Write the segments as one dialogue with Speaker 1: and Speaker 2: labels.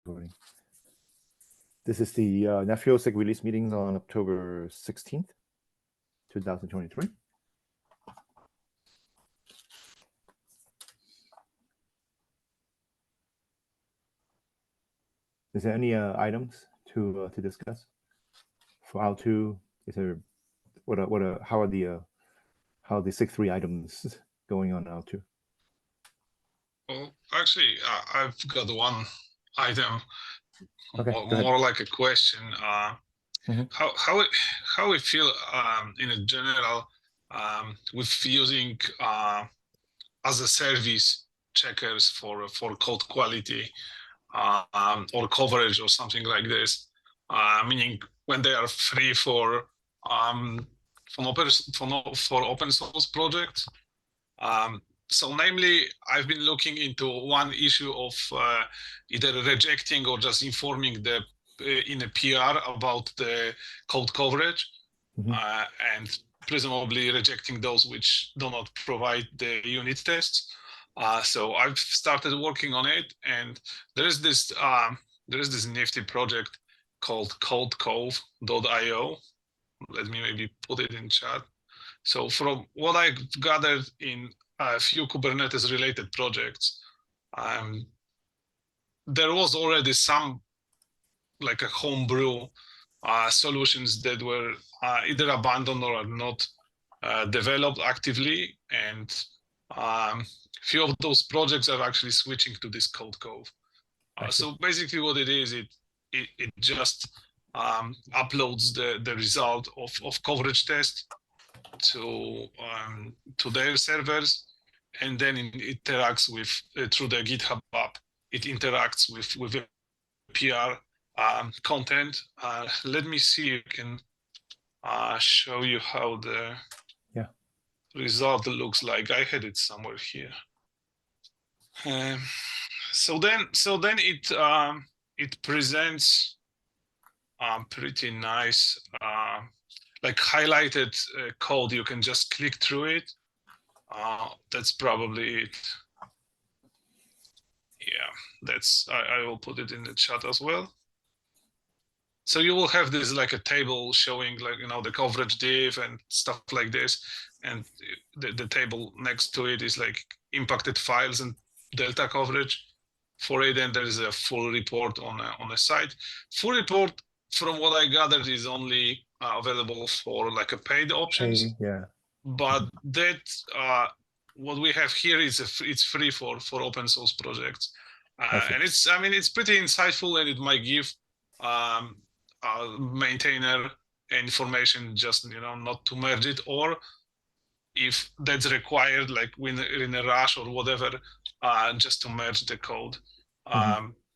Speaker 1: recording. This is the Nashville SIG Release Meeting on October 16th, 2023. Is there any items to discuss for L2? Is there how are the 6.3 items going on L2?
Speaker 2: Well, actually, I've got one item,
Speaker 1: okay,
Speaker 2: more like a question. How we feel in a general with using as a service checkers for code quality or coverage or something like this, meaning when they are free for open source projects. So namely, I've been looking into one issue of either rejecting or just informing in a PR about the code coverage, and presumably rejecting those which do not provide the unit tests. So I've started working on it, and there is this nifty project called codecove.io. Let me maybe put it in chat. So from what I've gathered in a few Kubernetes related projects, there was already some like a homebrew solutions that were either abandoned or are not developed actively, and few of those projects are actually switching to this Codecove. So basically what it is, it just uploads the result of coverage test to their servers, and then it interacts with through the GitHub app. It interacts with the PR content. Let me see if I can show you how the result looks like. I had it somewhere here. So then it presents pretty nice like highlighted code. You can just click through it. That's probably it. Yeah, that's I will put it in the chat as well. So you will have this like a table showing like, you know, the coverage diff and stuff like this, and the table next to it is like impacted files and delta coverage for it, and there is a full report on the site. Full report, from what I gathered, is only available for like a paid options. But that what we have here is it's free for open source projects, and it's pretty insightful, and it might give maintainer information, just, you know, not to merge it, or if that's required, like when in a rush or whatever, just to merge the code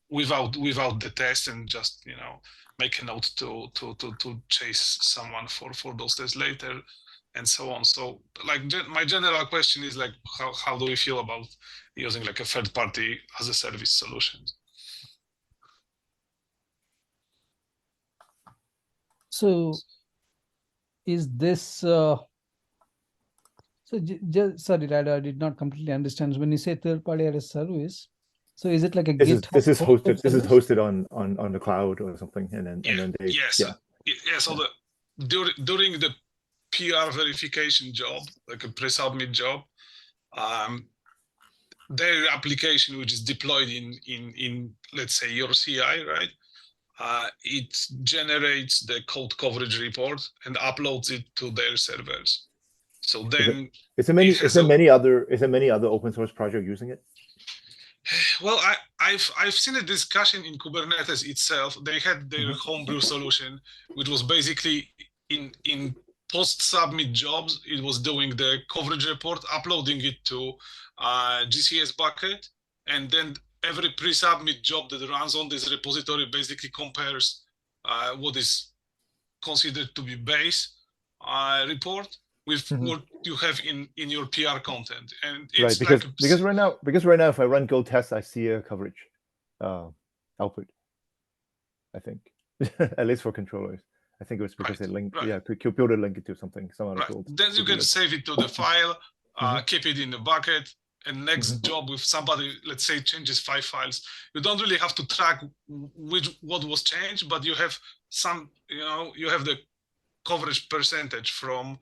Speaker 2: without the test, and just, you know, make a note to chase someone for those tests later, and so on. So like my general question is like, how do we feel about using like a third party as a service solution?
Speaker 3: So is this sorry, I did not completely understand. When you say third party as a service, so is it like a GitHub?
Speaker 1: This is hosted on the cloud or something, and then they
Speaker 2: So during the PR verification job, like a pre-submit job, their application, which is deployed in let's say your CI, right? It generates the code coverage report and uploads it to their servers. So then
Speaker 1: is there many other open source projects using it?
Speaker 2: Well, I've seen a discussion in Kubernetes itself. They had their homebrew solution, which was basically in post-submit jobs, it was doing the coverage report, uploading it to GCS bucket, and then every pre-submit job that runs on this repository basically compares what is considered to be base report with what you have in your PR content. And it's
Speaker 1: because right now if I run go test, I see a coverage output, I think. At least for controllers. I think it was because they linked, build a link to some other tool.
Speaker 2: Then you can save it to the file, keep it in the bucket, a next job with somebody, let's say, changes 5 files, you don't really have to track what was changed, but you have some, you have the coverage percentage from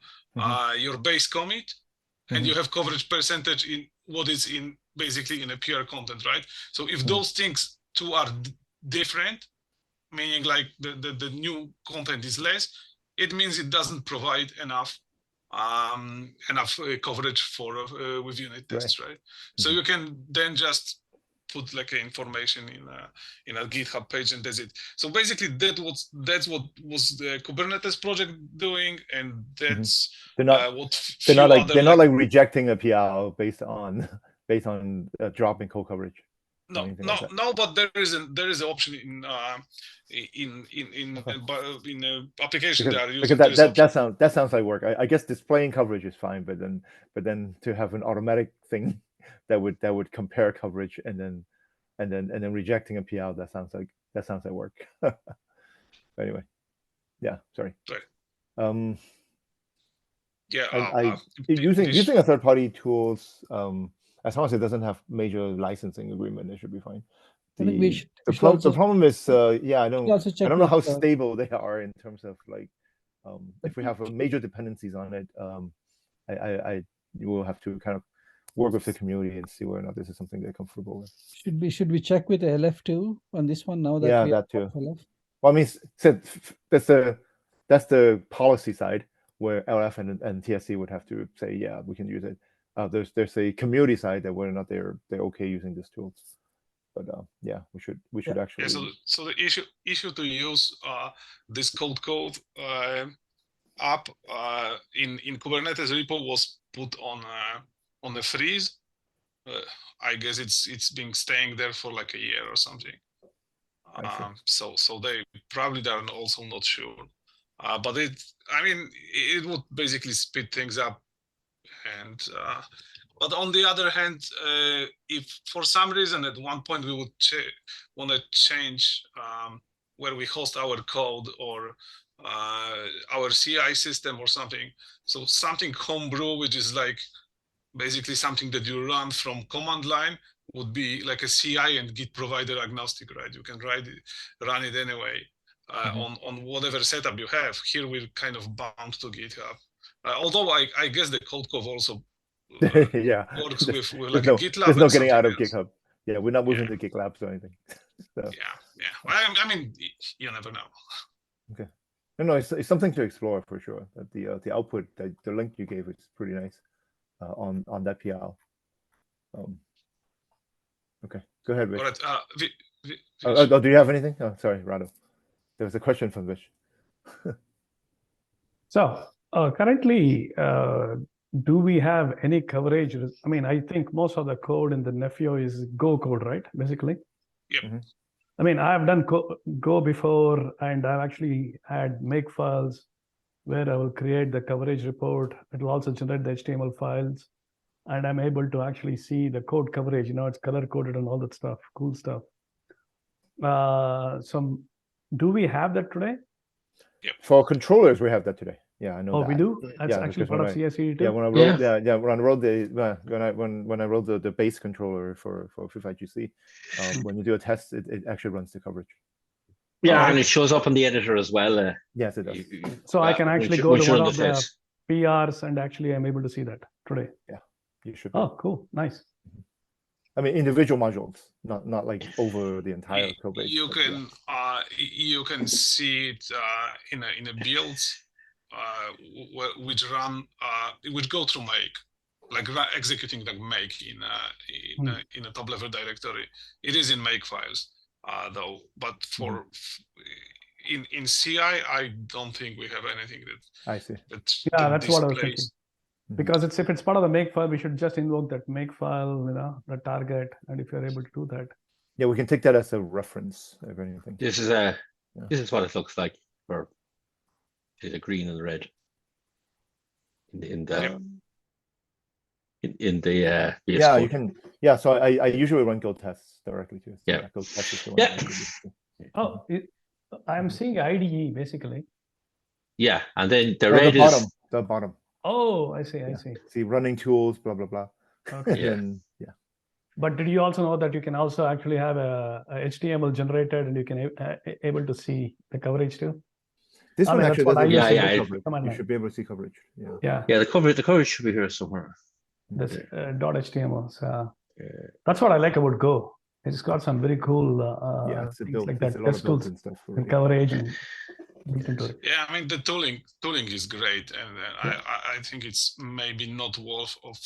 Speaker 2: your base commit, and you have coverage percentage in what is in basically in a PR content, right? So if those things two are different, meaning like the new content is less, it means it doesn't provide enough coverage for with unit tests, right? So you can then just put like information in a GitHub page, and that's it. So basically that's what was the Kubernetes project doing, and that's
Speaker 1: they're not like rejecting a PL based on a drop in code coverage.
Speaker 2: No, but there is an option in application they are using.
Speaker 1: Because that sounds like work. I guess displaying coverage is fine, but then to have an automatic thing that would compare coverage and then rejecting a PL, that sounds like work. Anyway, yeah, sorry.
Speaker 2: Right.
Speaker 1: Using a third-party tools, as long as it doesn't have major licensing agreement, it should be fine. The problem is, I don't know how stable they are in terms of like, if we have major dependencies on it, I will have to kind of work with the community and see whether or not this is something they're comfortable with.
Speaker 3: Should we check with the LF too on this one now that we
Speaker 1: that too. LF? Well, I mean, that's the policy side, where LF and TSC would have to say, yeah, we can use it. There's a community side that whether or not they're okay using these tools. But yeah, we should actually.
Speaker 2: Yeah, so the issue to use this code app in Kubernetes repo was put on a freeze. I guess it's been staying there for like a year or something. So they probably are also not sure. But it would basically speed things up, and but on the other hand, if for some reason at one point we would want to change where we host our code or our CI system or something, so something homebrew, which is like basically something that you run from command line, would be like a CI and Git provider agnostic, right? You can run it anyway. On whatever setup you have. Here we're kind of bound to GitHub. Although I guess the CodeCov also works with like a GitLab.
Speaker 1: There's no getting out of GitHub. Yeah, we're not moving to GitLabs or anything. So.
Speaker 2: Yeah. Well, I mean, you never know.
Speaker 1: Okay. No, it's something to explore for sure. The output, the link you gave is pretty nice on that PL. Okay, go ahead, Vish.
Speaker 2: All right.
Speaker 1: Do you have anything? Oh, sorry, Rado. There was a question from Vish.
Speaker 4: So currently, do we have any coverage? I mean, I think most of the code in the Nephew is Go code, right? Basically.
Speaker 2: Yep.
Speaker 4: I mean, I've done Go before, and I've actually had make files where I will create the coverage report. It will also generate the HTML files, and I'm able to actually see the code coverage. It's color coded and all that stuff, cool stuff. So do we have that today?
Speaker 1: Yep. For controllers, we have that today. Yeah, I know.
Speaker 4: Oh, we do. That's actually part of CI/CD too.
Speaker 1: Yeah, when I wrote the base controller for FIGC, when you do a test, it actually runs the coverage.
Speaker 5: Yeah, and it shows up on the editor as well.
Speaker 1: Yes, it does.
Speaker 4: So I can actually go to one of the PRs, and actually I'm able to see that today.
Speaker 1: Yeah, you should.
Speaker 4: Oh, cool, nice.
Speaker 1: I mean, individual modules, not like over the entire code base.
Speaker 2: You can see it in a build which go through make, like executing like make in a top level directory. It is in make files though, but for in CI, I don't think we have anything that.
Speaker 1: I see.
Speaker 4: That's what I was thinking. Because if it's part of the make file, we should just invoke that make file, the target, and if you're able to do that.
Speaker 1: Yeah, we can take that as a reference of anything.
Speaker 5: This is what it looks like for the green and the red in the VS
Speaker 1: yeah,
Speaker 5: Code.
Speaker 1: you can. Yeah, so I usually run Go tests directly too. So Go tests is the one.
Speaker 4: Oh, I'm seeing IDE basically.
Speaker 5: Yeah, and then the red is
Speaker 1: the bottom.
Speaker 4: Oh, I see.
Speaker 1: See running tools, blah blah blah.
Speaker 4: Okay. But did you also know that you can also actually have a HTML generated and you can able to see the coverage too?
Speaker 1: This one actually doesn't coverage.
Speaker 4: You
Speaker 1: should be able to see coverage.
Speaker 4: Yeah.
Speaker 5: The coverage should be here somewhere.
Speaker 4: This .html. So that's what I like about Go. It's got some very cool
Speaker 1: it's
Speaker 4: things like
Speaker 1: it's
Speaker 4: that.
Speaker 1: a lot of
Speaker 4: Test tools
Speaker 1: and stuff.
Speaker 4: and coverage and built into it.
Speaker 2: Yeah, I mean the tooling is great, and I think it's maybe not worth of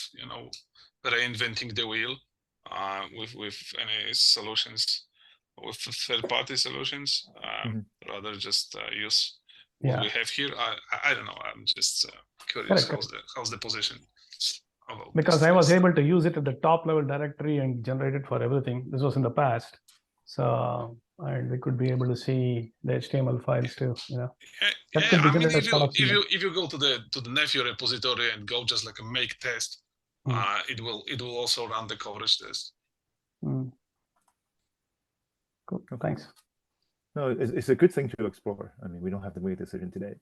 Speaker 2: reinventing the wheel with any solutions, with third-party solutions. Rather just use what we have here. I don't know. I'm just curious how's the position.
Speaker 4: Because I was able to use it at the top level directory and generate it for everything. This was in the past, so and we could be able to see the HTML files too. That could be generated as part of
Speaker 2: if you go to the Nephew repository and go just like a make test, it will also run the coverage test.
Speaker 4: Cool. Thanks.
Speaker 1: No, it's a good thing to explore. I mean, we don't have to make a decision today,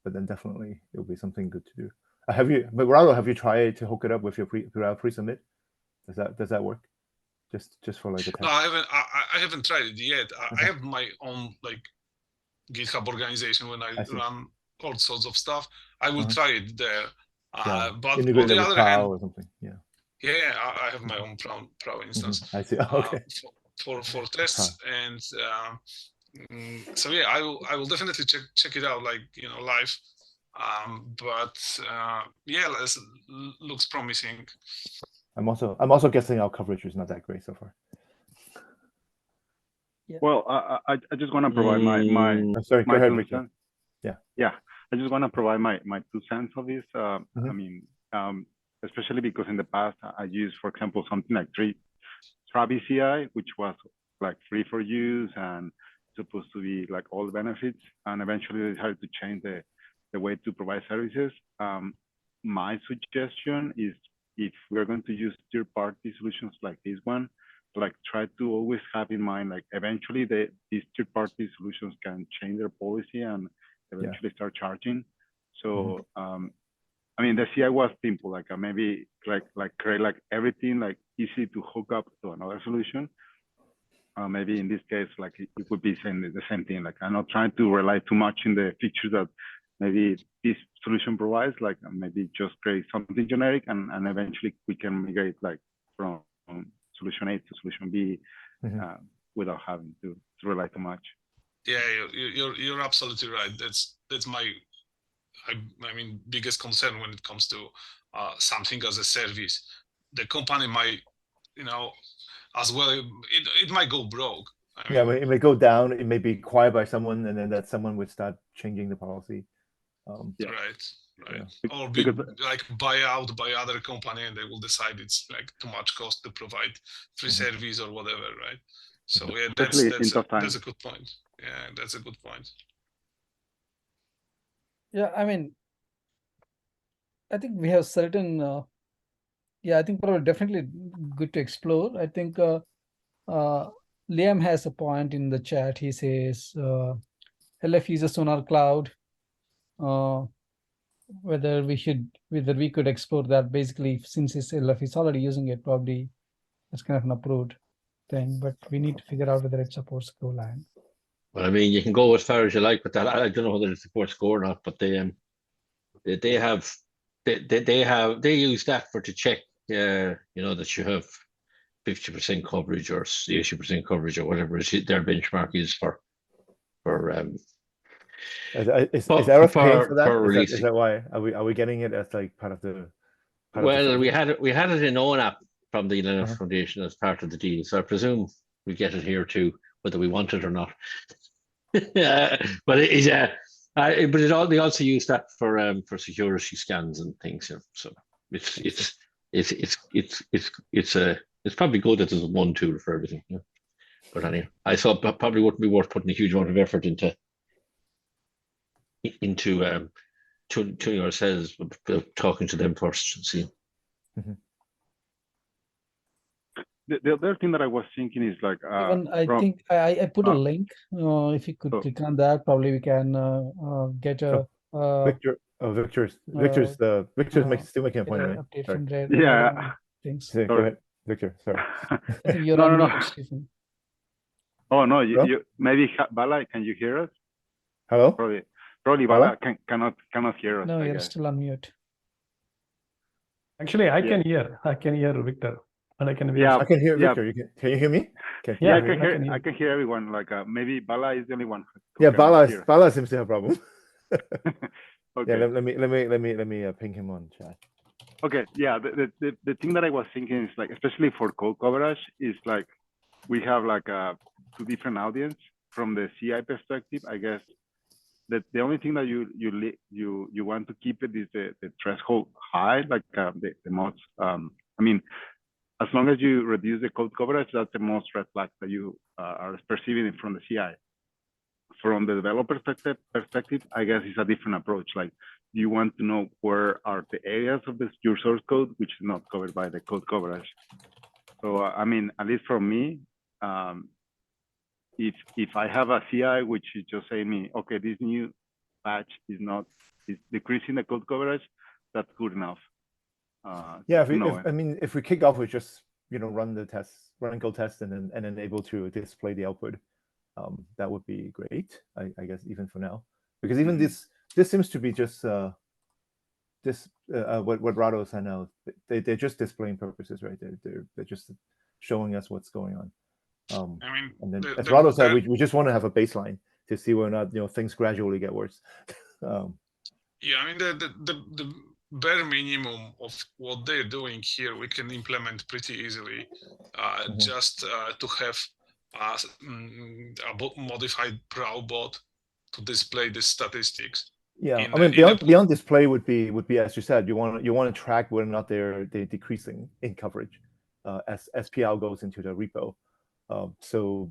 Speaker 1: but then definitely it will be something good to do. But Rado, have you tried to hook it up with your pre-submit? Does that work? Just for like a test?
Speaker 2: No, I haven't tried it yet. I have my own like GitHub organization when I run all sorts of stuff. I will try it there. But on the other hand,
Speaker 1: or something.
Speaker 2: I have my own Pro instance.
Speaker 1: I see. Okay.
Speaker 2: For tests and so I will definitely check it out live. But looks promising.
Speaker 1: I'm also guessing our coverage is not that great so far.
Speaker 6: Well, I just want to provide my
Speaker 1: sorry, go ahead,
Speaker 6: Victor. Yeah. I just want to provide my 2 cents of this. I mean, especially because in the past I used, for example, something like Travis CI, which was like free for use and supposed to be like all the benefits, and eventually they decided to change the way to provide services. My suggestion is, if we're going to use third-party solutions like this one, like try to always have in mind, like eventually these third-party solutions can change their policy and eventually start charging. So I mean, the CI was simple, like maybe like create like everything like easy to hook up to another solution. Maybe in this case, like it would be the same thing. Like I'm not trying to rely too much in the features that maybe this solution provides. Like maybe just create something generic, and eventually we can migrate like from solution A to solution B without having to rely too much.
Speaker 2: Yeah, you're absolutely right. That's my biggest concern when it comes to something as a service. The company might, as well, it might go broke.
Speaker 1: It may go down. It may be acquired by someone, and then that someone would start changing the policy.
Speaker 2: Right. Or be like buy out by other company, and they will decide it's like too much cost to provide free service or whatever, right? So that's a good point. Yeah, that's a good point.
Speaker 3: Yeah, I mean, I think we have certain. I think probably definitely good to explore. I think Liam has a point in the chat. He says LF uses Sonar Cloud. Whether we could explore that. Basically, since LF is already using it, probably it's kind of an approved thing. But we need to figure out whether it supports Golang.
Speaker 5: Well, I mean, you can go as far as you like with that. I don't know whether it supports Go or not, but they use that to check, that you have 50% coverage or 80% coverage or whatever their benchmark is for.
Speaker 1: Is Aeros paying for that? Is that why? Are we getting it as like part of the?
Speaker 5: We had it in ONAP from the Linux Foundation as part of the deal, so I presume we get it here too, whether we want it or not. But it is they also use that for security scans and things. So it's probably good that there's one tool for everything. But anyway, I thought it probably wouldn't be worth putting a huge amount of effort into tuning ourselves, but talking to them first and see.
Speaker 6: The other thing that I was thinking is like
Speaker 3: I think I put a link. If you could click on that, probably we can get a
Speaker 1: Victor's still making a point, right?
Speaker 3: Update from there.
Speaker 6: Yeah.
Speaker 3: Things.
Speaker 1: Go ahead. Victor, sorry.
Speaker 3: I think you're
Speaker 6: No,
Speaker 3: on
Speaker 6: no,
Speaker 3: mute,
Speaker 6: no.
Speaker 3: Stephen.
Speaker 6: Oh no,
Speaker 1: Hello?
Speaker 6: you maybe Bala, can you hear us?
Speaker 1: Hello?
Speaker 6: Probably
Speaker 1: Bala?
Speaker 6: Bala cannot hear us.
Speaker 3: No,
Speaker 6: I
Speaker 3: you're
Speaker 6: guess.
Speaker 3: still on mute.
Speaker 4: Actually, I
Speaker 6: Yeah.
Speaker 4: can hear Victor, and I can hear.
Speaker 6: Yeah,
Speaker 1: I can hear
Speaker 6: yeah.
Speaker 1: Victor. Can you hear me?
Speaker 6: Yeah,
Speaker 1: you hear me?
Speaker 6: I can hear everyone. Like maybe Bala is the only one who
Speaker 1: Yeah,
Speaker 6: cannot hear.
Speaker 1: Bala seems to have a problem.
Speaker 6: Okay.
Speaker 1: Yeah, let me ping him on chat.
Speaker 6: Okay, yeah, the thing that I was thinking is like, especially for code coverage, is like we have like two different audience from the CI perspective. I guess that the only thing that you want to keep it is the threshold high, like the most. I mean, as long as you reduce the code coverage, that's the most red flag that you are perceiving it from the CI. From the developer perspective, I guess it's a different approach. Like you want to know where are the areas of your source code which is not covered by the code coverage. So I mean, at least for me, if I have a CI which is just saying me, okay, this new patch is decreasing the code coverage, that's good enough.
Speaker 1: Yeah, if we kick off with just run the tests, run code tests, and then able to display the output, that would be great. I guess even for now, because even this seems to be just what Rado said now. They're just displaying purposes, right? They're just showing us what's going on.
Speaker 2: I mean,
Speaker 1: and then as Rado said, we just want to have a baseline to see whether or not things gradually get worse.
Speaker 2: Yeah, I mean the bare minimum of what they're doing here we can implement pretty easily, just to have a modified Prow bot to display the statistics.
Speaker 1: Yeah, I mean beyond display would be as you said, you want to track whether or not they're decreasing in coverage as SPL goes into the repo. So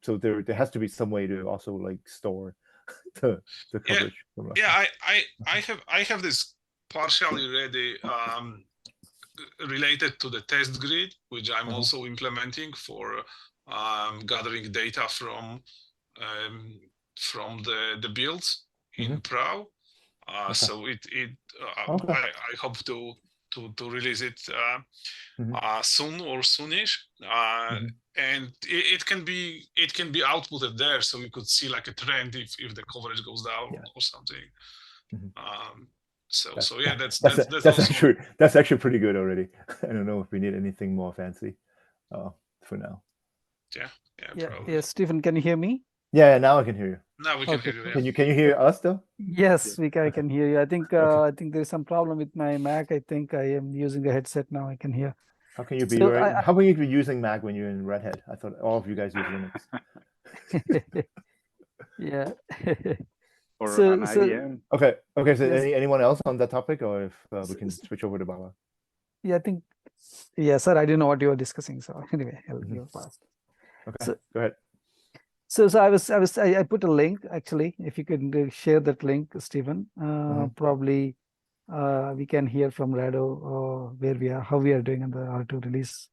Speaker 1: there has to be some way to also like store the coverage.
Speaker 2: Yeah, I have this partially ready related to the test grid, which I'm also implementing for gathering data from the builds in Prow. So I hope to release it soon or soonish, and it can be outputted there, so we could see like a trend if the coverage goes down or something. So yeah,
Speaker 1: that's actually pretty good already. I don't know if we need anything more fancy for now.
Speaker 3: Yeah, Stephen, can you hear me?
Speaker 1: Yeah, now I can hear you.
Speaker 2: Now we can hear you.
Speaker 1: Can you hear us though?
Speaker 3: Yes, I can hear you. I think I think there's some problem with my Mac. I think I am using a headset now. I can hear.
Speaker 1: How can you be how can you be using Mac when you're in Red Hat? I thought all of you guys use Linux.
Speaker 3: Yeah.
Speaker 6: Or an IBM.
Speaker 1: Okay. So yes. Anyone else on that topic, or if we can switch over to Bala?
Speaker 3: Yeah, I think. Yeah, sir. I didn't know what you were discussing. So anyway, I'll go fast.
Speaker 1: Okay. So, go ahead.
Speaker 3: So I put a link actually. If you could share that link, Stephen, probably we can hear from Rado where we are, how we are doing on the R2 release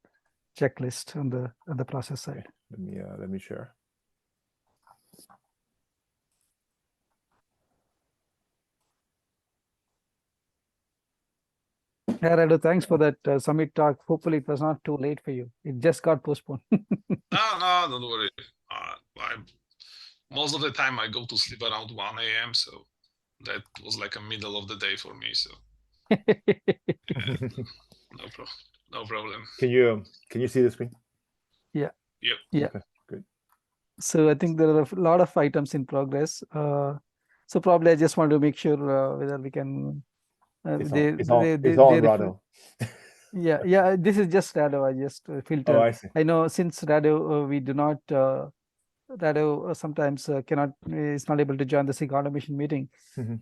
Speaker 3: checklist on the process side.
Speaker 1: Okay. Let me share.
Speaker 3: Yeah, Rado, thanks for that summit talk. Hopefully it was not too late for you. It just got postponed.
Speaker 2: No, don't worry. Most of the time I go to sleep around 1 a.m. So that was like a middle of the day for me. So yeah, no problem.
Speaker 1: Can you see the screen?
Speaker 3: Yeah.
Speaker 2: Yep.
Speaker 3: Yeah.
Speaker 1: Okay, good.
Speaker 3: So I think there are a lot of items in progress. So probably I just want to make sure whether we can.
Speaker 1: It's on Rado.
Speaker 3: Yeah. This is just Rado. I just filter.
Speaker 1: Oh, I see.
Speaker 3: I know since Rado we do not. Rado sometimes is not able to join the SIG automation meeting.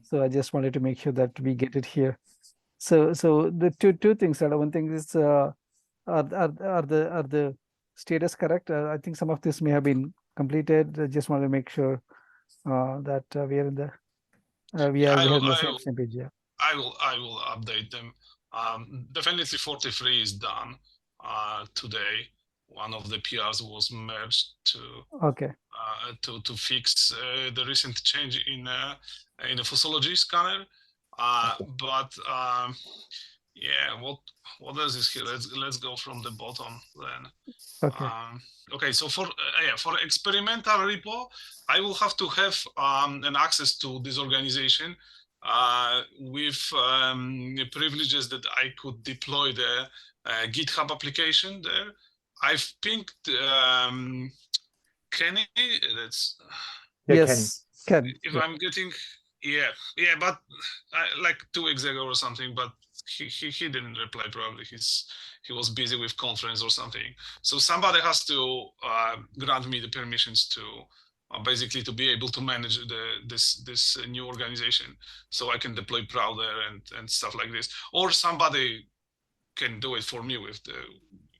Speaker 3: So I just wanted to make sure that we get it here. So the two things. One thing is are the status correct? I think some of this may have been completed. I just want to make sure that we are in the same page. Yeah.
Speaker 2: I will update them. Definitely 43 is done today. One of the PRs was merged to fix the recent change in a fossology scanner. But Yeah, what else is here? Let's go from the bottom then.
Speaker 3: Okay.
Speaker 2: Okay, so for experimental repo, I will have to have an access to this organization with privileges that I could deploy the GitHub application there. I've pinged Kenny. That's
Speaker 3: yes, Ken.
Speaker 2: if I'm getting yeah, but like 2 weeks ago or something, but he didn't reply. Probably he was busy with conference or something. So somebody has to grant me the permissions to basically to be able to manage this new organization, so I can deploy Prouder and stuff like this, or somebody can do it for me with the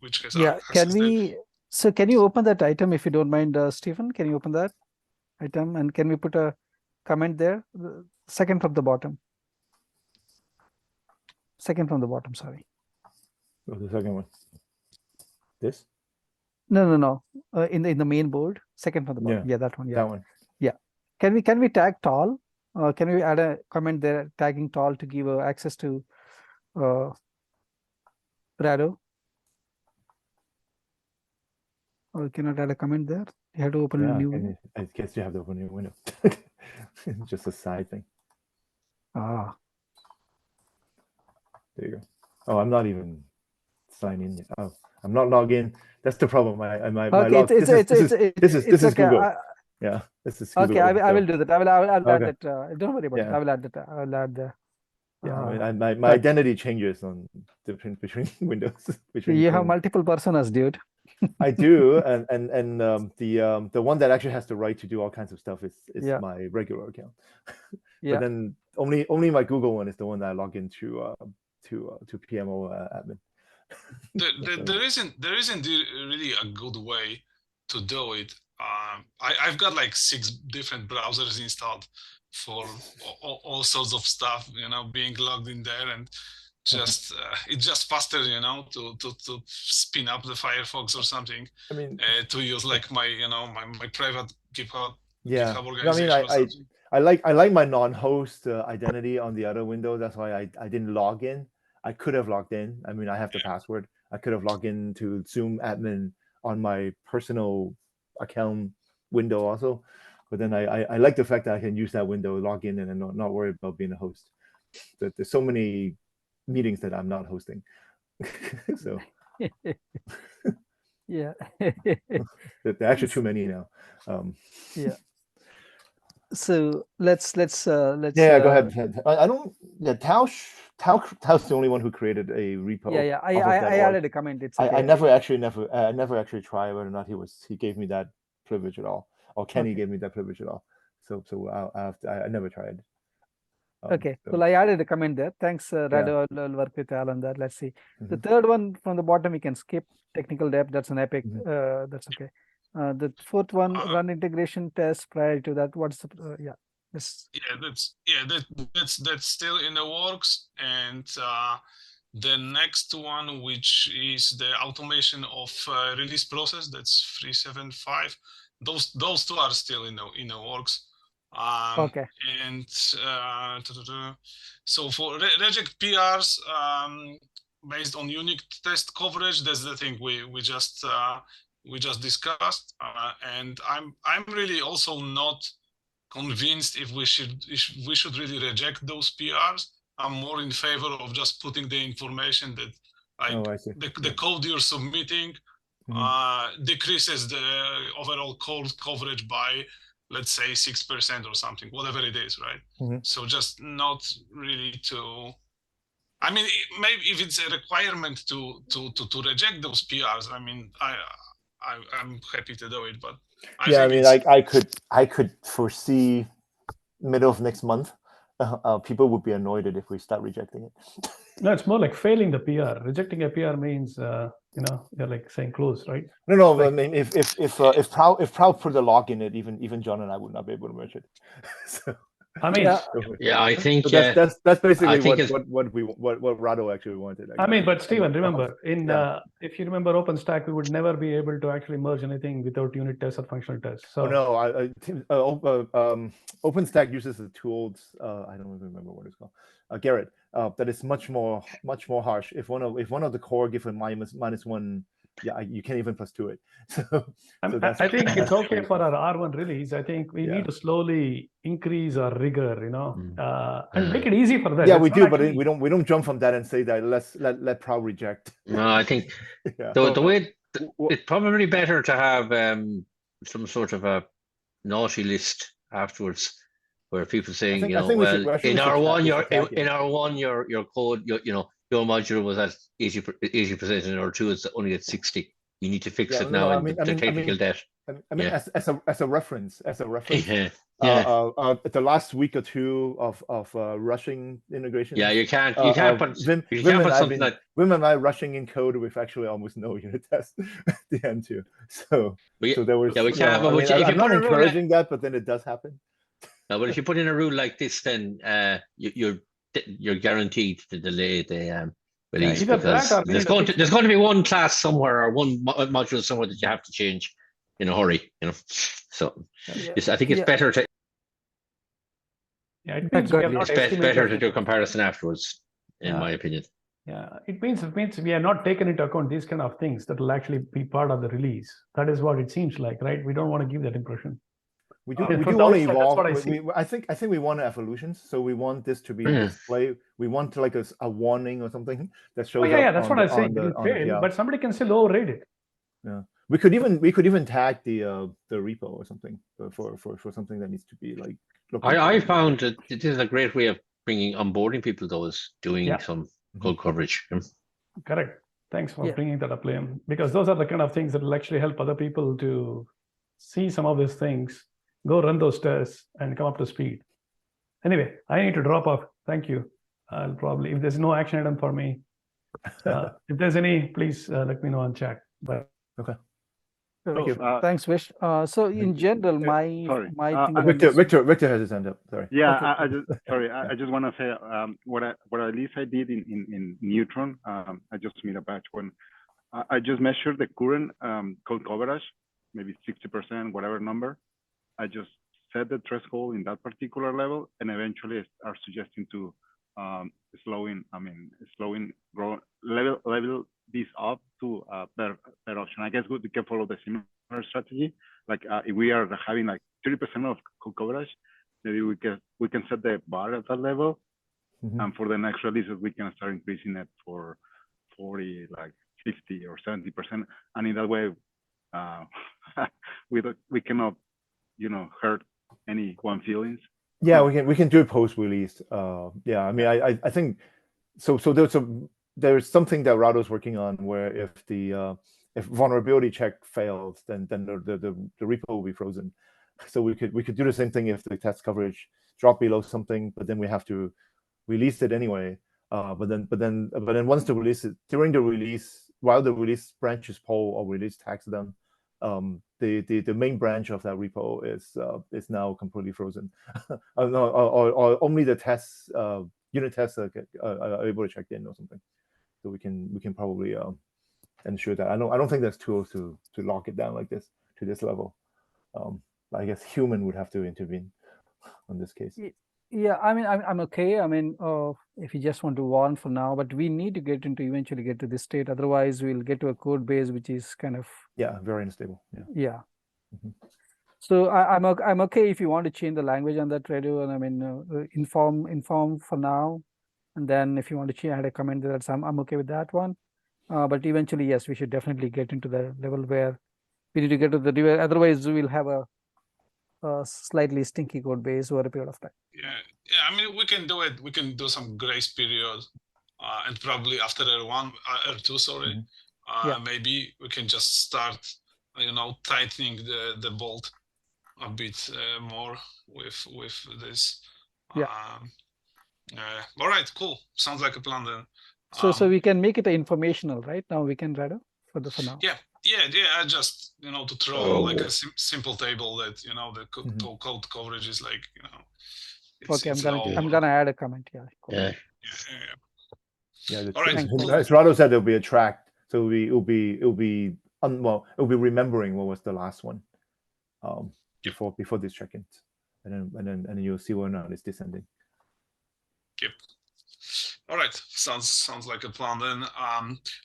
Speaker 2: which has
Speaker 3: Yeah, can we? So can you open that item if you don't mind, Stephen? Can you open that item and can we put a comment there? Second from the bottom. Second from the bottom. Sorry.
Speaker 1: What's the second one? This?
Speaker 3: No. In the main board, second from the bottom. Yeah, that one. Yeah,
Speaker 1: that one.
Speaker 3: Yeah. Can we tag Tall? Can we add a comment there tagging Tall to give access to Rado? Or cannot add a comment there? You have to open a new window.
Speaker 1: I guess you have to open a new window. Just a side thing.
Speaker 3: Ah.
Speaker 1: There you go. Oh, I'm not even signed in yet. Oh, I'm not logged in. That's the problem. My log. This is Google. Yeah, this is Google.
Speaker 3: Okay, I will do that. I will add that. Don't worry about it. I will add that. I will add the.
Speaker 1: Yeah, my identity changes on between windows.
Speaker 3: You have multiple personas, dude.
Speaker 1: I do, and the one that actually has the right to do all kinds of stuff is my regular account. But then only my Google one is the one that I log into to PMO admin.
Speaker 2: There isn't really a good way to do it. I've got like 6 different browsers installed for all sorts of stuff, being logged in there, and just it's just faster, to spin up the Firefox or something.
Speaker 1: I mean,
Speaker 2: to use like my my private GitHub
Speaker 1: organization. I mean, I like my non-host identity on the other window. That's why I didn't log in. I could have logged in. I mean, I have the password. I could have logged in to Zoom admin on my personal account window also. But then I like the fact that I can use that window, log in, and not worry about being a host. There's so many meetings that I'm not hosting. So
Speaker 3: yeah.
Speaker 1: There are actually too many now.
Speaker 3: Yeah. So let's
Speaker 1: go ahead. I don't. Yeah, Tao's the only one who created a repo.
Speaker 3: Yeah. I added a comment. It's okay.
Speaker 1: I never actually tried whether or not he gave me that privilege at all, or Kenny gave me that privilege at all. So I never tried.
Speaker 3: Okay. Well, I added a comment there. Thanks, Rado. I'll work with Al on that. Let's see. The third one from the bottom, we can skip technical debt. That's an epic. That's okay. The fourth one, run integration test prior to that. What's the
Speaker 2: that's still in the works, and the next one, which is the automation of release process, that's 375. Those 2 are still in the works.
Speaker 3: Okay.
Speaker 2: And so for reject PRs based on unique test coverage, that's the thing we just discussed, and I'm really also not convinced if we should really reject those PRs. I'm more in favor of just putting the information that the code you're submitting decreases the overall code coverage by, let's say, 6% or something, whatever it is, right? So just not really to. I mean, maybe if it's a requirement to reject those PRs, I mean, I'm happy to do it, but
Speaker 1: I could foresee middle of next month, people would be annoyed if we start rejecting it.
Speaker 4: No, it's more like failing the PR. Rejecting a PR means you're like saying close, right?
Speaker 1: No. Like, I mean, if Proud put a lock in it, even John and I would not be able to merge it. So
Speaker 4: I mean,
Speaker 5: yeah, I think
Speaker 1: so that's basically what Rado actually wanted.
Speaker 4: I mean, but Steven, remember, if you remember OpenStack, we would never be able to actually merge anything without unit tests or functional tests. So
Speaker 1: OpenStack uses the tools. I don't even remember what it's called. Garrett. That is much more harsh. If one of the core gives a -1. Yeah, you can't even +2 it.
Speaker 4: I think it's okay for our R1 release. I think we need to slowly increase our rigor, and make it easy for them.
Speaker 1: Yeah, we do, but we don't jump from that and say that let Proud reject.
Speaker 5: No, I think the way it's probably better to have some sort of a naughty list afterwards, where people saying, in R1 your code, your module was at 80%, in R2 it's only at 60. You need to fix it now, the technical debt.
Speaker 1: I mean, as a reference, the last week or two of rushing integration.
Speaker 5: Yeah, you can't put something like
Speaker 1: Wim and I rushing in code with actually almost no unit tests at the end too. So there was.
Speaker 5: we can't.
Speaker 1: I'm not encouraging that, but then it does happen.
Speaker 5: No, but if you put in a rule like this, then you're guaranteed to delay the release, because there's going to be one class somewhere or one module somewhere that you have to change in a hurry. So I think it's better to.
Speaker 4: Yeah, it's
Speaker 5: better to do a comparison afterwards, in my opinion.
Speaker 4: Yeah, it means we are not taking into account these kind of things that will actually be part of the release. That is what it seems like, right? We don't want to give that impression.
Speaker 1: We do want to evolve. I think we want evolutions. So we want this to be display. We want like a warning or something that shows.
Speaker 4: That's what I say. But somebody can still override it.
Speaker 1: Yeah, we could even tag the repo or something for something that needs to be like.
Speaker 5: I found that this is a great way of onboarding people, though, is doing some code coverage.
Speaker 4: Correct. Thanks for bringing that up, Liam, because those are the kind of things that will actually help other people to see some of these things, go run those tests, and come up to speed. Anyway, I need to drop off. Thank you. I'll probably, if there's no action item for me, if there's any, please let me know on chat. But
Speaker 1: okay.
Speaker 3: Thank you. Thanks, Vish. So in general,
Speaker 1: Victor has his hand up. Sorry.
Speaker 6: Yeah, okay. I just want to say what at least I did in Neutron. I just made a batch one. I just measured the current code coverage, maybe 60%, whatever number. I just set the threshold in that particular level, and eventually are suggesting to level this up to per option. I guess we can follow the similar strategy. Like if we are having like 30% of code coverage, maybe we can set the bar at that level, and for the next releases we can start increasing it for 40, like 50 or 70%, and in that way, we cannot, hurt anyone's feelings.
Speaker 1: Yeah, we can do it post-release. Yeah, I mean, I think so. There's something that Rado's working on where if vulnerability check fails, then the repo will be frozen. So we could do the same thing if the test coverage drop below something, but then we have to release it anyway. But then once the release during the release, while the release branch is poll or release tags done, the main branch of that repo is now completely frozen. or only the tests, unit tests are able to check in or something. So we can probably ensure that. I don't think there's tools to lock it down like this to this level. I guess human would have to intervene on this case.
Speaker 3: Yeah, I mean, I'm okay. I mean, if you just want to warn for now, but we need to eventually get to this state. Otherwise, we'll get to a code base which is kind of
Speaker 1: very unstable.
Speaker 3: Yeah. So I'm okay if you want to change the language on that, Radu, and I mean inform for now, and then if you want to add a comment that I'm okay with that one. But eventually, yes, we should definitely get into the level where we need to get to the device. Otherwise, we'll have a slightly stinky code base over a period of time.
Speaker 2: Yeah. I mean, we can do it. We can do some grace period, and probably after R2, sorry, maybe we can just start, tightening the bolt a bit more with this. All right, cool. Sounds like a plan then.
Speaker 3: So we can make it informational, right? Now we can, Radu, for now.
Speaker 2: Yeah. I just to throw like a simple table that the code coverage is like
Speaker 3: Okay, I'm gonna add a comment. Yeah. Cool.
Speaker 5: Yeah.
Speaker 1: Yeah.
Speaker 2: All right.
Speaker 1: As Rado said, there'll be a track, so it'll be remembering what was the last one, before these check-ins, and then you'll see whether or not it's descending.
Speaker 2: Yep. All right, sounds like a plan. Then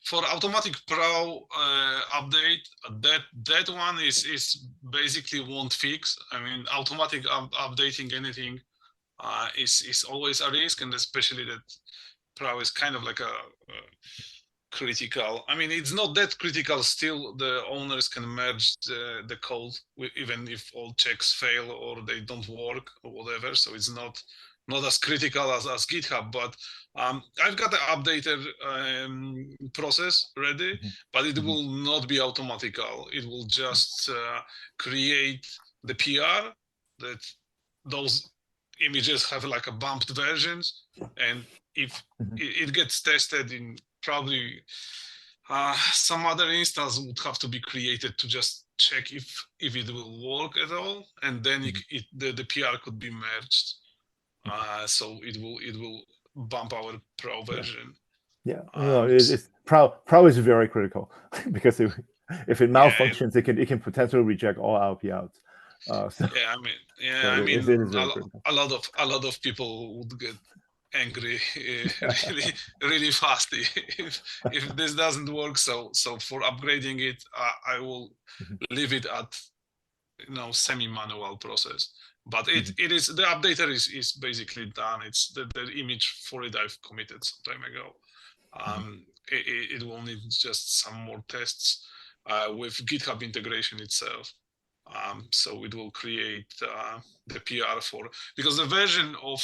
Speaker 2: for automatic Pro update, that one is basically won't fix. I mean, automatic updating anything is always a risk, and especially that Pro is kind of like a critical. I mean, it's not that critical. Still, the owners can merge the code even if all checks fail or they don't work or whatever. So it's not as critical as GitHub. But I've got the updated process ready, but it will not be automatical. It will just create the PR that those images have like a bumped versions, and if it gets tested in probably some other instance would have to be created to just check if it will work at all, and then the PR could be merged, so it will bump our Pro version.
Speaker 1: Yeah, it's Pro is very critical because if it malfunctions, it can potentially reject all RP outs. So,
Speaker 2: I mean, a lot of people would get angry really fast if this doesn't work. So for upgrading it, I will leave it at semi-manual process. But it is the updater is basically done. It's the image for it I've committed some time ago. It will need just some more tests with GitHub integration itself. So it will create the PR because the version of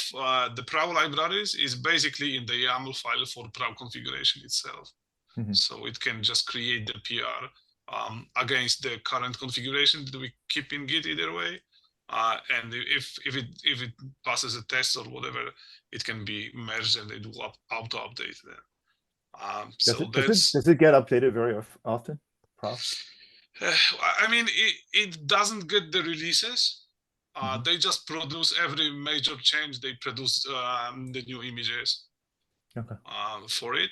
Speaker 2: the Pro libraries is basically in the YAML file for Pro configuration itself. So it can just create the PR against the current configuration that we keep in Git either way. And if it passes a test or whatever, it can be merged and it will auto update then.
Speaker 1: Does it get updated very often, Pro?
Speaker 2: I mean, it doesn't get the releases. They just produce every major change. They produce the new images for it,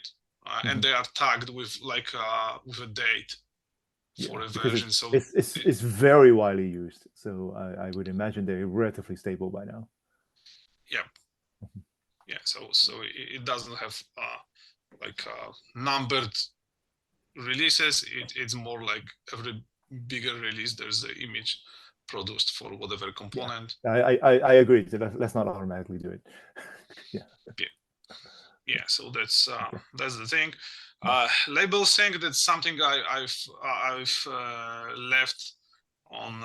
Speaker 2: and they are tagged with like with a date for a version. So
Speaker 1: it's very widely used. So I would imagine they're relatively stable by now.
Speaker 2: Yeah. So it doesn't have like numbered releases. It's more like every bigger release there's the image produced for whatever component.
Speaker 1: I agree. Let's not automatically do it.
Speaker 2: So that's the thing. Label sync, that's something I've left on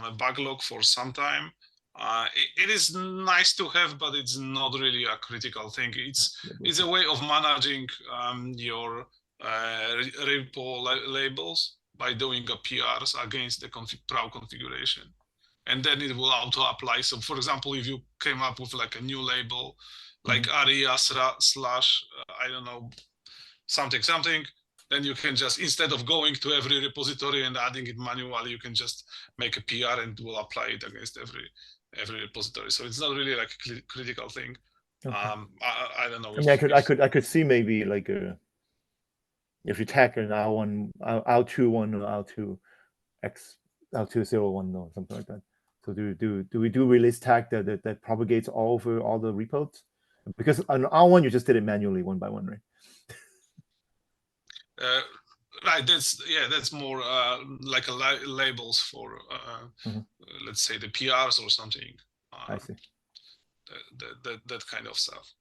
Speaker 2: a backlog for some time. It is nice to have, but it's not really a critical thing. It's a way of managing your repo labels by doing a PRs against the Pro configuration, and then it will auto apply. So for example, if you came up with like a new label like aria slash I don't know something, then you can just, instead of going to every repository and adding it manually, you can just make a PR and it will apply it against every repository. So it's not really like a critical thing. I don't know.
Speaker 1: I mean, I could see maybe like if you tag an R1, R21 or R201 or something like that. So do we do release tag that propagates all over all the repos? Because on R1 you just did it manually one by one, right?
Speaker 2: Right. That's more like labels for let's say the PRs or something.
Speaker 1: I see.
Speaker 2: That kind of stuff.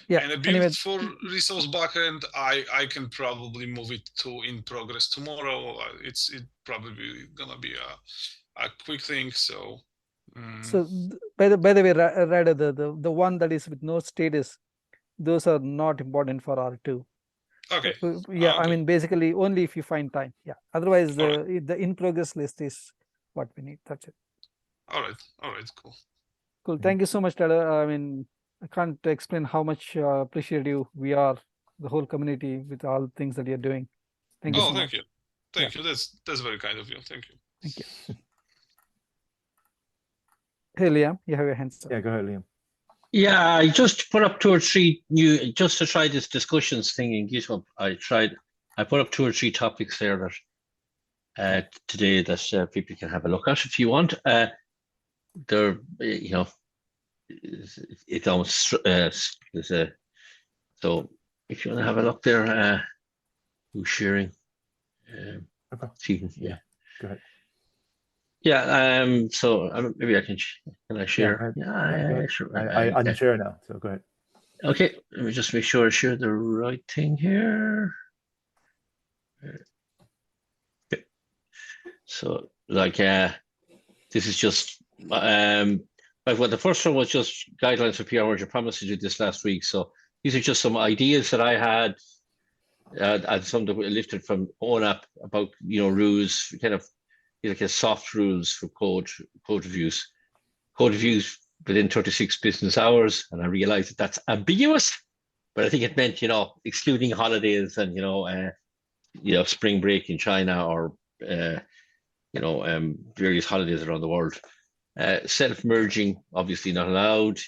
Speaker 3: Yeah.
Speaker 2: And a build for resource backend, I can probably move it to in progress tomorrow. It probably gonna be a quick thing. So.
Speaker 3: So by the way, rather the one that is with no status, those are not important for R2.
Speaker 2: Okay.
Speaker 3: Yeah, I mean basically only if you find time. Yeah. Otherwise, the in progress list is what we need. That's it.
Speaker 2: All right. Cool.
Speaker 3: Cool. Thank you so much, Tyler. I mean, I can't explain how much appreciative we are, the whole community, with all things that you're doing. Thank you so much.
Speaker 2: Thank you. That's very kind of you. Thank you.
Speaker 3: Thank you. Hey, Liam, you have your hands up.
Speaker 1: Yeah, go ahead, Liam.
Speaker 5: Yeah, I just put up 2 or 3 new, just to try this discussions thing in GitHub. I put up 2 or 3 topics there that today that people can have a look at if you want. They're, you know, it's almost there's a, so if you want to have a look there, who's sharing?
Speaker 1: Okay.
Speaker 5: Yeah.
Speaker 1: Go ahead.
Speaker 5: Yeah. So maybe I can I share?
Speaker 1: Yeah,
Speaker 5: sure.
Speaker 1: I unshare now. So go ahead.
Speaker 5: Okay. Let me just make sure I share the right thing here. Okay. So like this is just like what the first one was just guidelines for PR merge. I promised to do this last week. So these are just some ideas that I had and some that were lifted from ONAP about, you know, rules, kind of like a soft rules for code reviews. Code reviews within 36 business hours, and I realized that that's ambiguous, but I think it meant, you know, excluding holidays and, you know, spring break in China or various holidays around the world. Self-merging, obviously not allowed.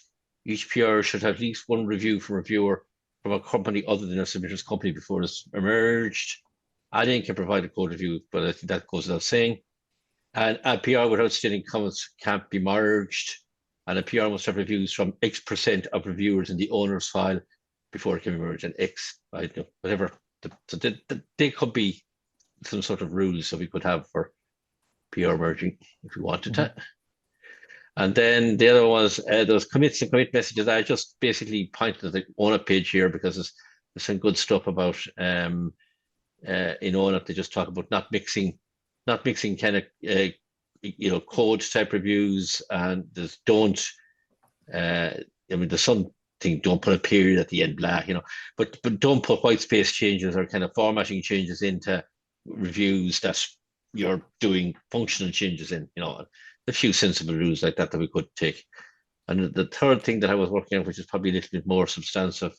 Speaker 5: Each PR should have at least one review from a reviewer from a company other than a submitter's company before it's merged. Adding can provide a code review, but I think that goes without saying. And a PR with outstanding comments can't be merged. And a PR must have reviews from X% of reviewers in the owner's file before it can be merged. And X, I don't know, whatever. So they could be some sort of rules that we could have for PR merging if we wanted to. And then the other was those commits and commit messages. I just basically pointed to the ONUP page here because there's some good stuff about in ONUP. They just talk about not mixing kind of you know, code type reviews, and there's don't. I mean, there's something, don't put a period at the end, blah, you know, but don't put white space changes or kind of formatting changes into reviews that you're doing functional changes in, you know. A few sensible rules like that we could take. And the third thing that I was working on, which is probably a little bit more substantive,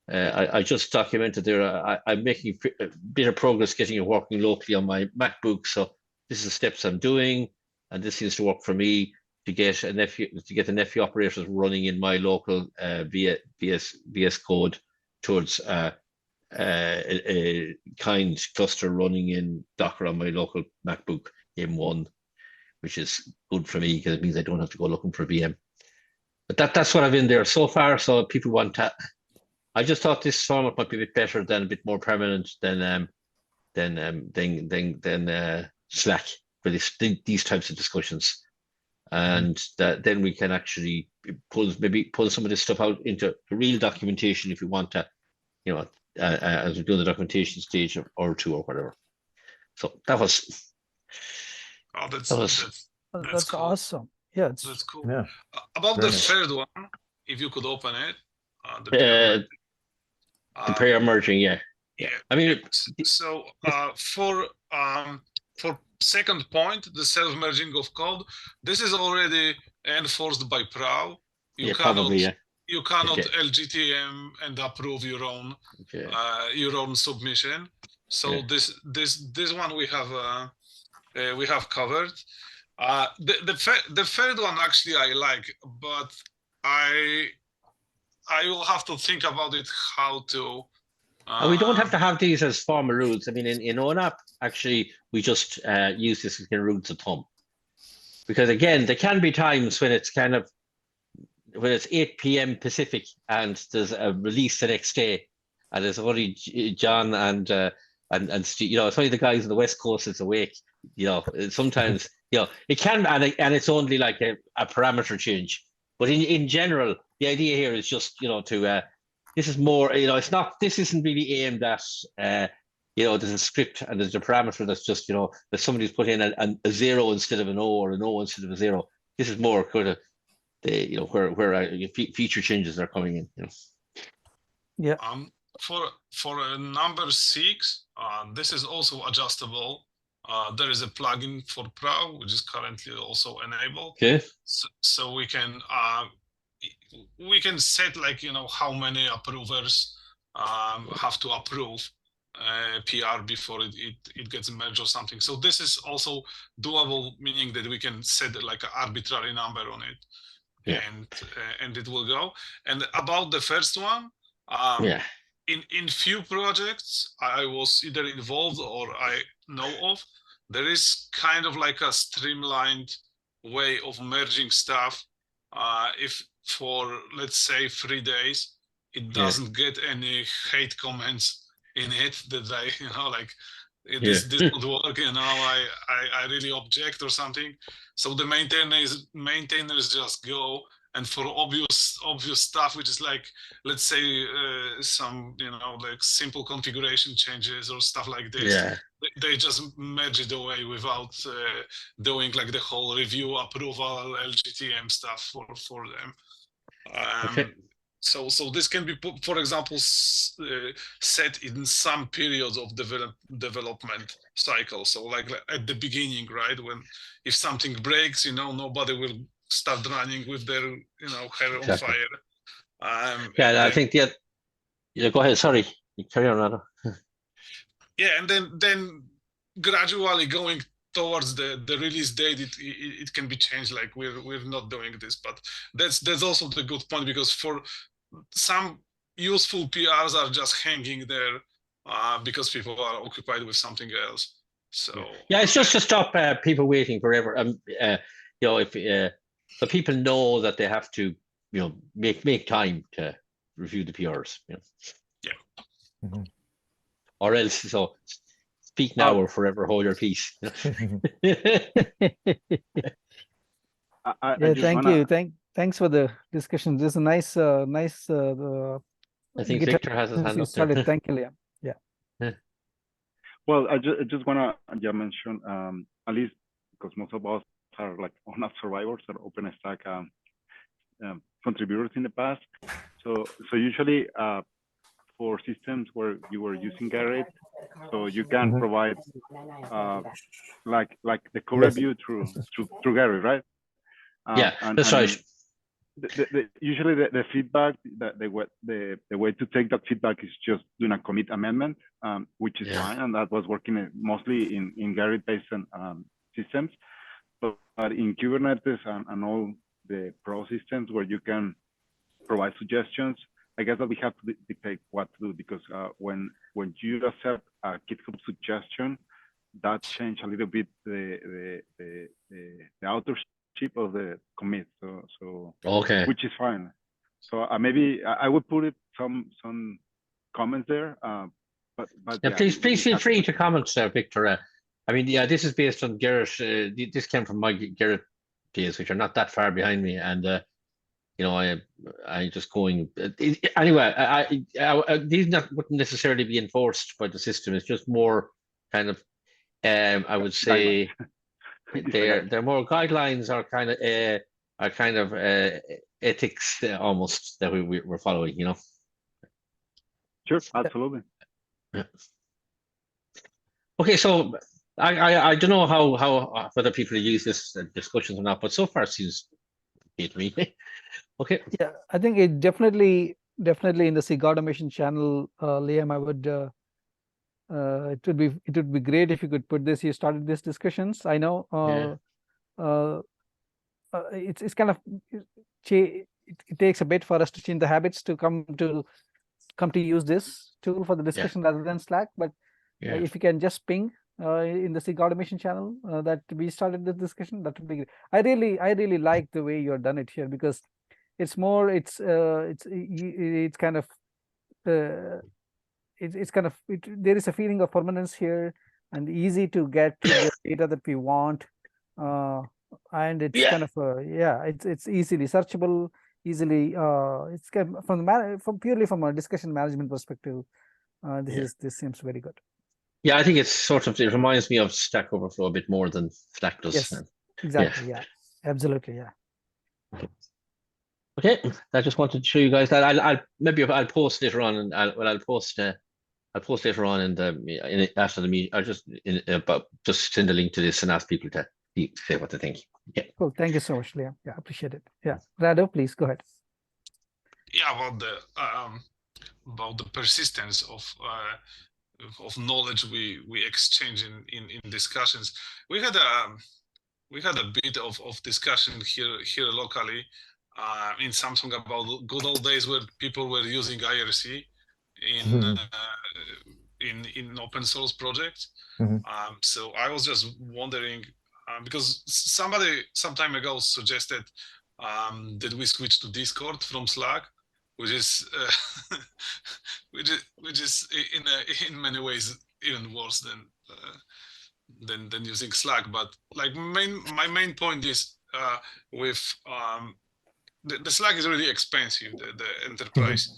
Speaker 5: I just documented there. I'm making a bit of progress getting it working locally on my MacBook. So this is the steps I'm doing, and this seems to work for me to get the Nephi operators running in my local VS Code towards a kind cluster running in Docker on my local MacBook M1. Which is good for me because it means I don't have to go looking for a VM. But that's what I've in there so far. So people want to. I just thought this format might be a bit better than a bit more permanent than Slack for these types of discussions, and then we can actually pull some of this stuff out into real documentation if you want to, you know, as we do the documentation stage or two or whatever. So that was.
Speaker 2: Oh, that's
Speaker 3: cool. Awesome. Yeah,
Speaker 2: that's cool.
Speaker 1: Yeah.
Speaker 2: About the third one, if you could open it, the
Speaker 5: PR merging, yeah. I mean,
Speaker 2: so for second point, the self-merging of code, this is already enforced by PRAO. You cannot LGTM and approve your own submission. So this one we have covered. The third one actually I like, but I will have to think about it how to.
Speaker 5: We don't have to have these as formal rules. I mean, in ONAP, actually, we just use this as rules of thumb. Because again, there can be times when it's when it's 8 p.m. Pacific and there's a release the next day, and there's only John and Steve, you know, it's only the guys on the West Coast that's awake. You know, sometimes, you know, it can, and it's only like a parameter change. But in general, the idea here is just, you know, to this is more, you know, this isn't really aimed at, you know, there's a script and there's a parameter that's just, you know, that somebody's put in a 0 instead of an O or an O instead of a 0. This is more kind of the, you know, where feature changes are coming in. You know.
Speaker 3: Yeah.
Speaker 2: For number 6, this is also adjustable. There is a plugin for PRAO, which is currently also enabled.
Speaker 5: Okay.
Speaker 2: So we can set, like, you know, how many approvers have to approve PR before it gets merged or something. So this is also doable, meaning that we can set like an arbitrary number on it. and it will go. And about the first one, in few projects I was either involved or I know of, there is kind of like a streamlined way of merging stuff. If for, let's say, 3 days, it doesn't get any hate comments in it that I, like, this would work, I really object or something. So the maintainers just go, and for obvious stuff, which is like, let's say, some, like simple configuration changes or stuff like this, they just merge it away without doing like the whole review, approval, LGTM stuff for them. So this can be, for example, set in some periods of development cycle. So like at the beginning, right, when if something breaks, nobody will start running with their hair on fire.
Speaker 5: I think go ahead. Sorry, carry on, Rado.
Speaker 2: And then gradually going towards the release date, it can be changed. Like we're not doing this, but that's also the good point, because for some useful PRs are just hanging there because people are occupied with something else. So
Speaker 5: it's just to stop people waiting forever. If so people know that they have to, make time to review the PRs. Or else, so speak now or forever hold your peace.
Speaker 3: Thank you. Thanks for the discussion. This is a nice.
Speaker 5: I think Victor has his hand up there.
Speaker 3: Thank you, Liam. Yeah.
Speaker 6: Well, I just wanna mention, at least because most of us are like ONAP survivors or OpenStack contributors in the past. So usually for systems where you were using Garrett, so you can provide like the code review through Garrett, right?
Speaker 5: That's right.
Speaker 6: Usually the feedback, the way to take that feedback is just doing a commit amendment, which is fine, and that was working mostly in Garrett-based systems. But in Kubernetes and all the pro systems where you can provide suggestions, I guess that we have to dictate what to do, because when you accept a GitHub suggestion, that changes a little bit the authorship of the commit. So which is fine. So maybe I would put it some comments there. But
Speaker 5: please feel free to comment, Victor. I mean, this is based on Garrett. This came from my Garrett days, which are not that far behind me, and I just going anyway. These wouldn't necessarily be enforced by the system. It's just more kind of, I would say, they're more guidelines, or kind of ethics almost that we're following.
Speaker 6: Sure, absolutely.
Speaker 5: Okay, so I don't know how whether people use this discussions or not, but so far it seems good to me. Okay.
Speaker 3: Yeah, I think it definitely in the SIG automation channel, Liam, I would it would be great if you could put this. You started these discussions. I know it's kind of it takes a bit for us to change the habits to come to use this tool for the discussion rather than Slack. But if you can just ping in the SIG automation channel that we started this discussion, that would be great. I really like the way you've done it here, because it's more it's kind of there is a feeling of permanence here and easy to get to the data that we want, and it's kind of it's easily searchable, easily it's kind of from purely from a discussion management perspective. This seems very good.
Speaker 5: I think it's sort of, it reminds me of Stack Overflow a bit more than Slack does.
Speaker 3: Yes, exactly. Yeah, absolutely. Yeah.
Speaker 5: Okay, I just wanted to show you guys that. I'll post later on, and I'll post later on after the meeting. I'll just send a link to this and ask people to say what they think. Yeah.
Speaker 3: Cool. Thank you so much, Liam. Yeah, appreciate it. Yeah, Rado, please go ahead.
Speaker 2: Yeah, about the persistence of knowledge we exchange in discussions. We had a bit of discussion here locally in Samsung about the good old days where people were using IRC in open source projects. So I was just wondering, because somebody some time ago suggested that we switch to Discord from Slack, which is which is in many ways even worse than using Slack. But like my main point is with the Slack is really expensive, the enterprise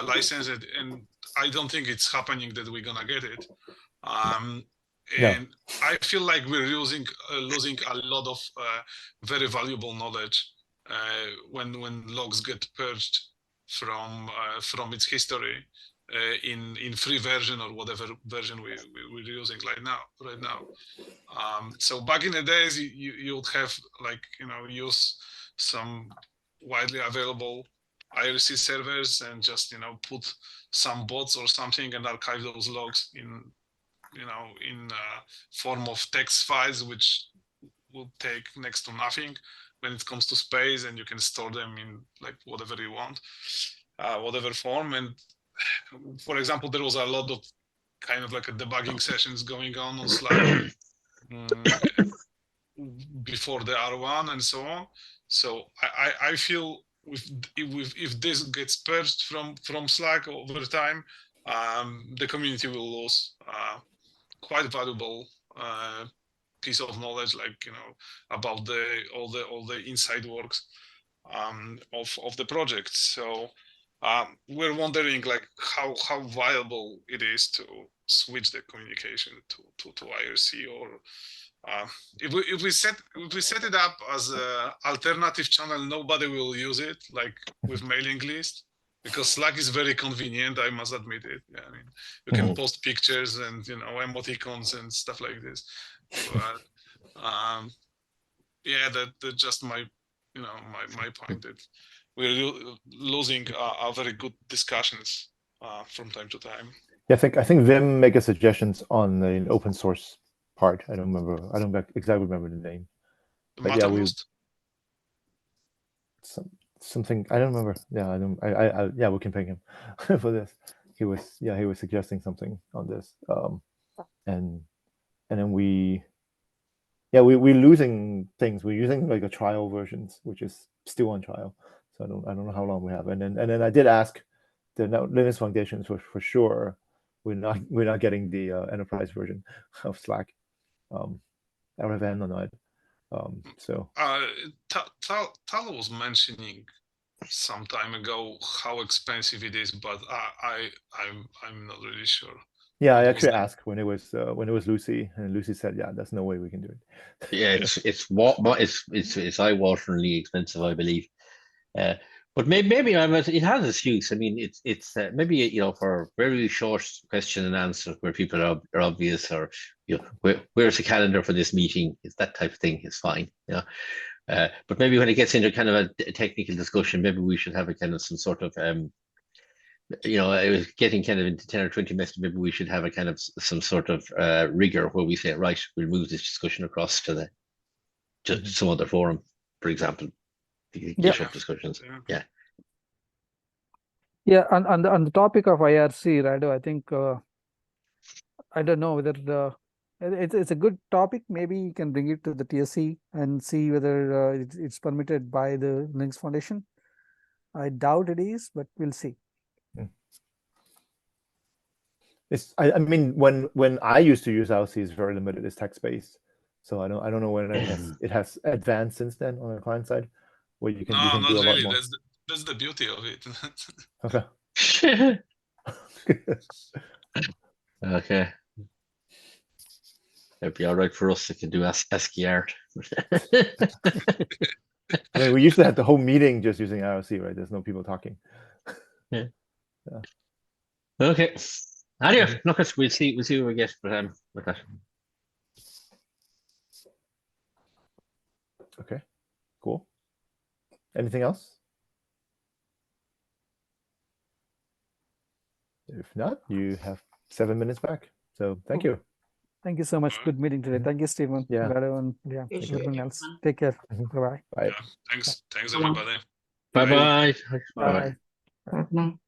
Speaker 2: license, and I don't think it's happening that we're gonna get it. And I feel like we're losing a lot of very valuable knowledge when logs get purged from its history in free version or whatever version we're using right now. So back in the days, you would have, like, use some widely available IRC servers and just put some bots or something and archive those logs in form of text files, which will take next to nothing when it comes to space, and you can store them in like whatever you want, whatever form. And for example, there was a lot of kind of like a debugging sessions going on Slack before the R1 and so on. So I feel if this gets purged from Slack over time, the community will lose quite valuable piece of knowledge, like about all the inside works of the project. So we're wondering like how viable it is to switch the communication to IRC, or if we set it up as an alternative channel, nobody will use it, like with mailing list, because Slack is very convenient, I must admit it. Yeah, I mean, you can post pictures and emoticons and stuff like this. But yeah, that's just my my point, that we're losing our very good discussions from time to time.
Speaker 1: Yeah, I think Vim make a suggestions on the open source part. I don't exactly remember the name. But yeah, something I don't remember. Yeah, yeah, we can ping him for this. He was suggesting something on this, and then we're losing things. We're using like a trial versions, which is still on trial. So I don't know how long we have. And then I did ask the Linux Foundation for sure. We're not getting the enterprise version of Slack, RFN or not. So
Speaker 2: Talo was mentioning some time ago how expensive it is, but I'm not really sure.
Speaker 1: Yeah, I actually asked when it was Lucy, and Lucy said, "Yeah, there's no way we can do it."
Speaker 5: Yeah, it's eye-wateringly expensive, I believe. But maybe it has its use. I mean, it's maybe for very short question and answer where people are obvious, or where's the calendar for this meeting? It's that type of thing. It's fine. But maybe when it gets into kind of a technical discussion, maybe we should have a kind of some sort of it was getting kind of into 10 or 20 minutes. Maybe we should have a kind of some sort of rigor where we say, right, we'll move this discussion across to some other forum, for example. GitHub discussions. Yeah.
Speaker 3: On the topic of IRC, Rado, I think I don't know whether it's a good topic. Maybe you can bring it to the TSC and see whether it's permitted by the Linux Foundation. I doubt it is, but we'll see.
Speaker 1: I mean, when I used to use IRC, it's very limited. It's text based, so I don't know when it has advanced since then on the client side, where you can
Speaker 2: not
Speaker 1: do a
Speaker 2: really.
Speaker 1: lot more.
Speaker 2: That's the beauty of it.
Speaker 1: Okay.
Speaker 5: Okay. It'd be all right for us that can do ASCII art.
Speaker 1: I mean, we used to have the whole meeting just using IRC, right? There's no people talking.
Speaker 5: Yeah. Okay. Anyway, look, we'll see what we get with that.
Speaker 1: Okay, cool. Anything else? If not, you have 7 minutes back. So thank you.
Speaker 3: Thank you so much. Good meeting today. Thank you, Stephen.
Speaker 1: Yeah.
Speaker 3: Rado, and everyone else. Take care. Bye-bye.
Speaker 1: Bye.
Speaker 2: Yeah, thanks everybody.
Speaker 5: Bye-bye.
Speaker 6: Bye.
Speaker 5: Bye-bye.
Speaker 7: Bye.